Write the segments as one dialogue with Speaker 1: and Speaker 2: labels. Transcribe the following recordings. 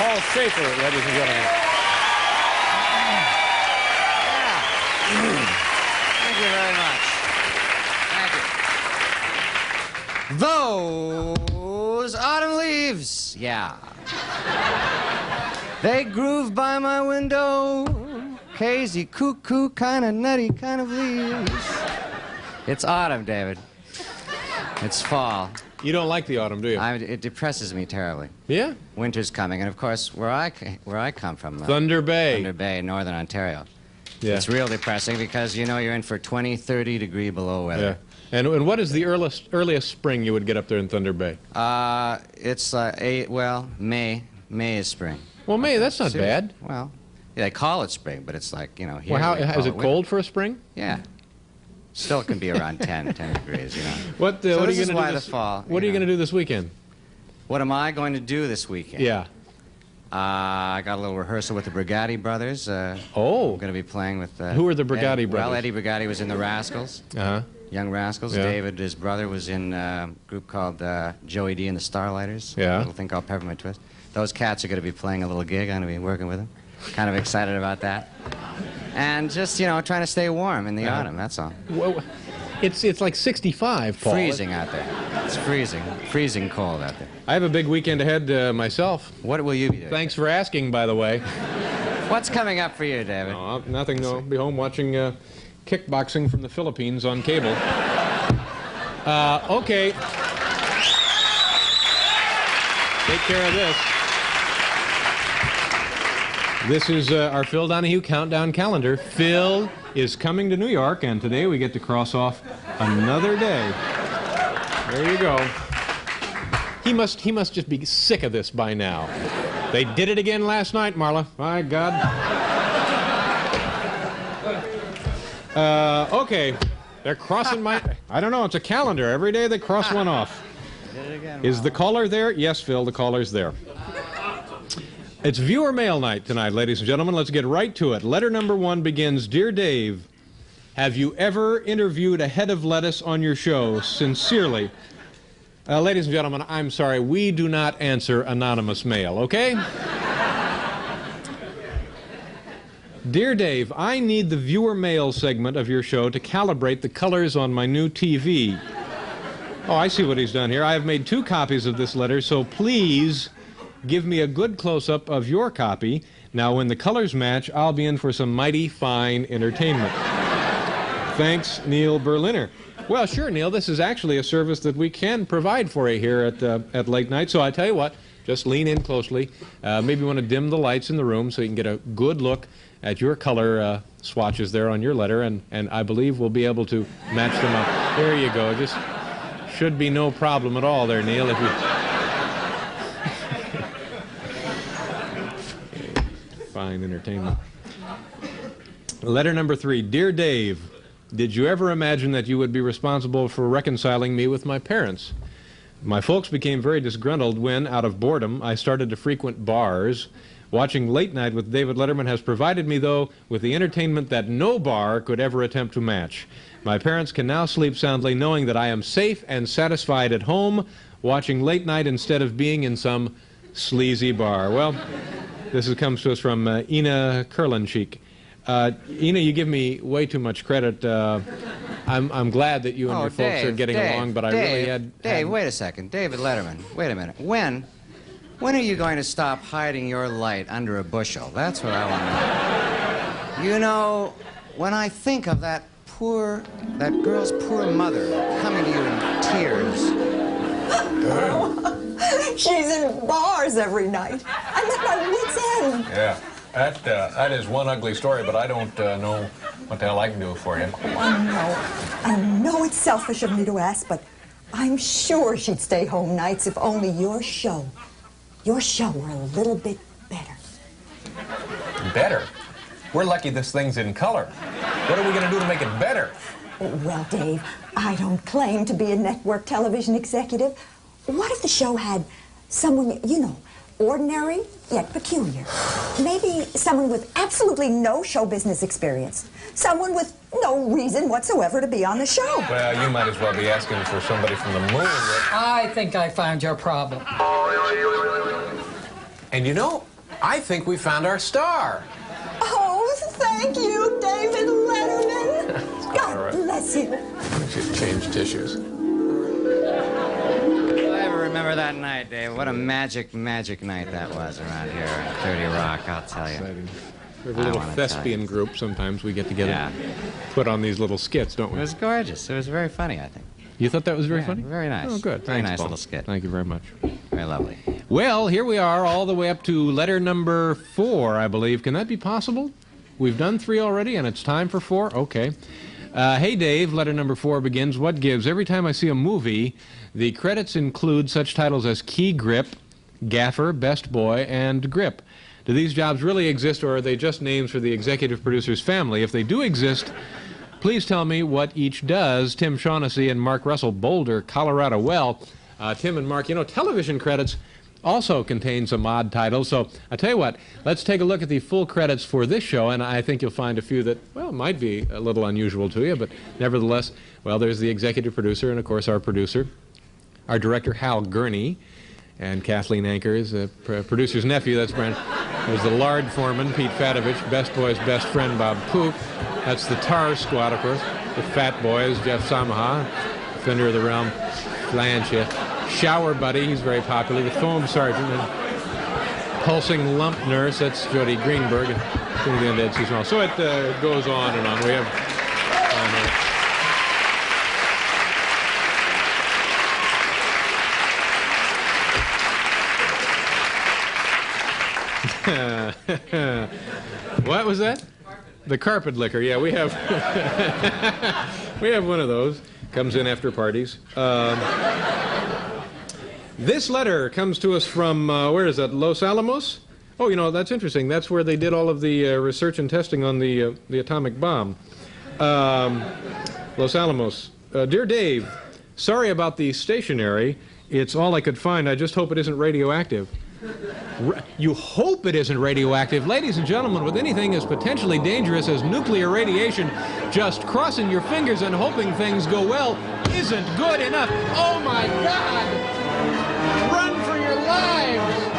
Speaker 1: Paul Schaefer, ladies and gentlemen.
Speaker 2: Thank you very much. Thank you. Those autumn leaves, yeah. They groove by my window, hazy, cuckoo, kind of nutty kind of leaves. It's autumn, David. It's fall.
Speaker 1: You don't like the autumn, do you?
Speaker 2: It depresses me terribly.
Speaker 1: Yeah?
Speaker 2: Winter's coming, and of course, where I come from,
Speaker 1: Thunder Bay.
Speaker 2: Thunder Bay, northern Ontario.
Speaker 1: Yeah.
Speaker 2: It's real depressing because you know you're in for 20, 30 degree below weather.
Speaker 1: Yeah. And what is the earliest spring you would get up there in Thunder Bay?
Speaker 2: It's May. May is spring.
Speaker 1: Well, May, that's not bad.
Speaker 2: Well, yeah, they call it spring, but it's like, you know, here.
Speaker 1: Well, is it cold for a spring?
Speaker 2: Yeah. Still, it can be around 10 degrees, you know.
Speaker 1: What are you going to do this fall? What are you going to do this weekend?
Speaker 2: What am I going to do this weekend?
Speaker 1: Yeah.
Speaker 2: I got a little rehearsal with the Brigatti brothers.
Speaker 1: Oh.
Speaker 2: I'm going to be playing with...
Speaker 1: Who are the Brigatti brothers?
Speaker 2: Well, Eddie Brigatti was in the Rascals.
Speaker 1: Uh-huh.
Speaker 2: Young Rascals.
Speaker 1: Yeah.
Speaker 2: David, his brother, was in a group called Joey D and the Starlighters.
Speaker 1: Yeah.
Speaker 2: A little thing called Peppermint Twist. Those cats are going to be playing a little gig. I'm going to be working with them. Kind of excited about that. And just, you know, trying to stay warm in the autumn, that's all.
Speaker 1: Well, it's like 65, Paul.
Speaker 2: Freezing out there. It's freezing. Freezing cold out there.
Speaker 1: I have a big weekend ahead myself.
Speaker 2: What will you be doing?
Speaker 1: Thanks for asking, by the way.
Speaker 2: What's coming up for you, David?
Speaker 1: Oh, nothing. I'll be home watching kickboxing from the Philippines on cable. Okay. Take care of this. This is our Phil Donahue countdown calendar. Phil is coming to New York, and today we get to cross off another day. There you go. He must just be sick of this by now. They did it again last night, Marla. My God. Okay. They're crossing my... I don't know. It's a calendar. Every day they cross one off.
Speaker 2: Did it again,
Speaker 1: Is the caller there? Yes, Phil, the caller's there. It's viewer mail night tonight, ladies and gentlemen. Let's get right to it. Letter number 1 begins, Dear Dave, have you ever interviewed a head of lettuce on your show? Sincerely. Ladies and gentlemen, I'm sorry, we do not answer anonymous mail, okay? Dear Dave, I need the viewer mail segment of your show to calibrate the colors on my new TV. Oh, I see what he's done here. I have made 2 copies of this letter, so please give me a good close-up of your copy. Now, when the colors match, I'll be in for some mighty fine entertainment. Thanks, Neil Berliner. Well, sure, Neil, this is actually a service that we can provide for you here at Late Night. So I tell you what, just lean in closely. Maybe you want to dim the lights in the room so you can get a good look at your color swatches there on your letter, and I believe we'll be able to match them up. There you go. Just should be no problem at all there, Neil, if you... Fine entertainment. Letter number 3. Dear Dave, did you ever imagine that you would be responsible for reconciling me with my parents? My folks became very disgruntled when, out of boredom, I started to frequent bars. Watching Late Night with David Letterman has provided me, though, with the entertainment that no bar could ever attempt to match. My parents can now sleep soundly knowing that I am safe and satisfied at home watching Late Night instead of being in some sleazy bar. Well, this comes to us from Ina Kurlanchik. Ina, you give me way too much credit. I'm glad that you and your folks are getting along, but I really had...
Speaker 2: Dave, wait a second. David Letterman, wait a minute. When are you going to stop hiding your light under a bushel? That's what I want to know. You know, when I think of that girl's poor mother coming to you in tears...
Speaker 3: She's in bars every night. I'm at my wit's end.
Speaker 4: Yeah, that is one ugly story, but I don't know what the hell I can do for you.
Speaker 3: I know it's selfish of me to ask, but I'm sure she'd stay home nights if only your show were a little bit better.
Speaker 4: Better? We're lucky this thing's in color. What are we going to do to make it better?
Speaker 3: Well, Dave, I don't claim to be a network television executive. What if the show had someone, you know, ordinary yet peculiar? Maybe someone with absolutely no show business experience. Someone with no reason whatsoever to be on the show.
Speaker 4: Well, you might as well be asking for somebody from the moon.
Speaker 5: I think I found your problem.
Speaker 4: And you know, I think we found our star.
Speaker 3: Oh, thank you, David Letterman. God bless you.
Speaker 4: We should change tissues.
Speaker 2: I remember that night, Dave. What a magic night that was around here in 30 Rock, I'll tell you.
Speaker 1: Exciting. We have a little thespian group sometimes. We get together and put on these little skits, don't we?
Speaker 2: It was gorgeous. It was very funny, I think.
Speaker 1: You thought that was very funny?
Speaker 2: Very nice.
Speaker 1: Oh, good.
Speaker 2: Very
Speaker 1: Thanks,
Speaker 2: nice
Speaker 1: Paul.
Speaker 2: little skit.
Speaker 1: Thank you very much.
Speaker 2: Very lovely.
Speaker 1: Well, here we are all the way up to letter number 4, I believe. Can that be possible? We've done 3 already, and it's time for 4? Okay. Hey, Dave, letter number 4 begins, what gives? Every time I see a movie, the credits include such titles as Key Grip, Gaffer, Best Boy, and Grip. Do these jobs really exist, or are they just names for the executive producer's family? If they do exist, please tell me what each does. Tim Shaughnessy and Mark Russell, Boulder, Colorado. Well, Tim and Mark, you know, television credits also contain some odd titles. So I tell you what, let's take a look at the full credits for this show, and I think you'll find a few that, well, might be a little unusual to you, but nevertheless, well, there's the executive producer and, of course, our producer, our director, Hal Gurney, and Kathleen Ankers, the producer's nephew, that's Brent. There's the lard foreman, Pete Fatovich, Best Boy's best friend, Bob Pook. That's the Tar Squad, of course. The Fat Boys, Jeff Samaha, Defender of the Realm, Blanche. Shower Buddy, he's very popular. The Foam Sergeant, and Pulsing Lump Nurse, that's Jody Greenberg, and King of the Undead Season Hall. So it goes on and on. We have... What was that? The carpet liquor. Yeah, we have we have one of those. Comes in after parties. This letter comes to us from where is that? Los Alamos. Oh, you know, that's interesting. That's where they did all of the research and testing on the atomic bomb. Los Alamos. Dear Dave, sorry about the stationery. It's all I could find. I just hope it isn't radioactive. You hope it isn't radioactive. Ladies and gentlemen, with anything as potentially dangerous as nuclear radiation, just crossing your fingers and hoping things go well isn't good enough. Oh my God! Run for your lives!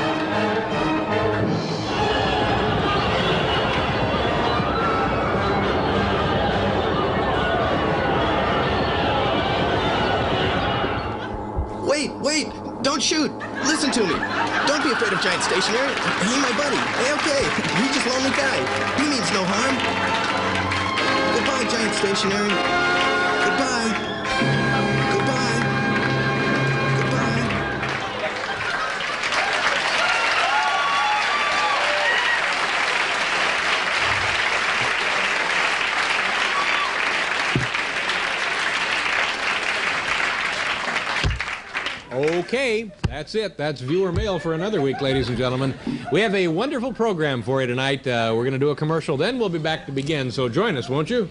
Speaker 5: Wait! Don't shoot! Listen to me! Don't be afraid of giant stationery. He's my buddy. Okay. He's just a lonely guy. He means no harm. Goodbye, giant stationery. Goodbye. Goodbye. Goodbye.
Speaker 1: Okay, that's it. That's viewer mail for another week, ladies and gentlemen. We have a wonderful program for you tonight. We're going to do a commercial, then we'll be back to begin. So join us, won't you?